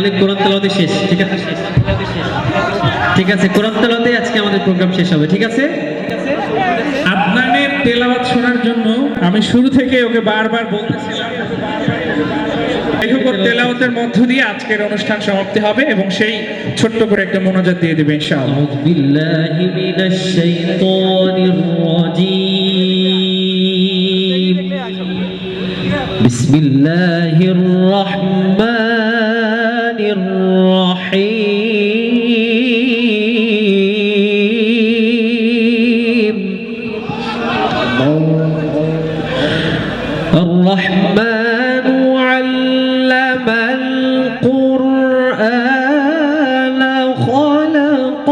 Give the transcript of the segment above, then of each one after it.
তাহলে কোরআন তেলাওয়াতে শেষ, ঠিক আছে? ঠিক আছে, কোরআন তেলাওয়াতে আজকে আমাদের প্রোগ্রাম শেষ হবে, ঠিক আছে? আদনানের তেলাওয়াত শোনার জন্য আমি শুরু থেকে ওকে বারবার বলতেছিলাম লেখকের তেলাওয়াতের মধ্য দিয়ে আজকের অনুষ্ঠান সমাপ্তি হবে এবং সেই ছোট্ট করে একটা মোনাজাত দিয়ে দিবেন ইনশাআল্লাহ। আউযু বিল্লাহি মিনাশ শাইতানির রাজীম। বিসমিল্লাহির রাহমানির রাহিম। الرحمن علم القرآن خلق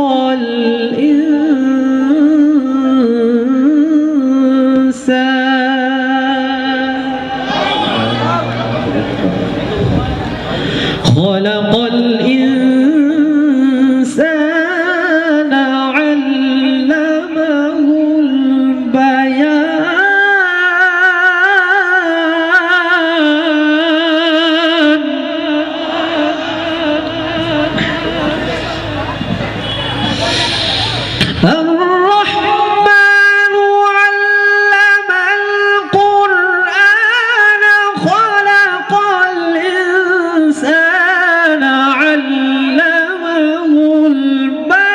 الإنسان علمه البيان. الرحمن علم القرآن خلق الإنسان علمه البيان.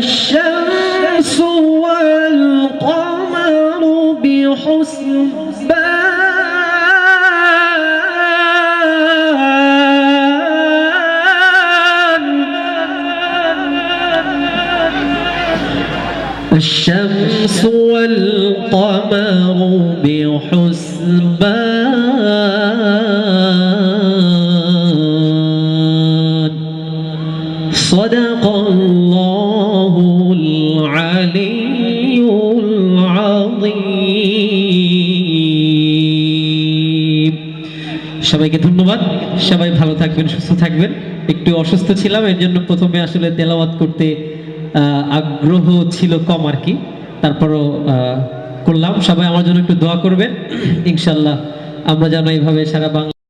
الشمس والقمر بحسبان. الشمس والقمر بحسبان. صدق الله العلي العظيم. সবাইকে ধন্যবাদ। সবাই ভালো থাকবেন, সুস্থ থাকবেন। একটু অসুস্থ ছিলাম, এর জন্য প্রথমে আসলে তেলাওয়াত করতে আগ্রহ ছিল কম আর কি, তারপরও করলাম। সবাই আমার জন্য একটু দোয়া করবেন, ইনশাল্লাহ আমরা যেন এইভাবে সারা বাংলা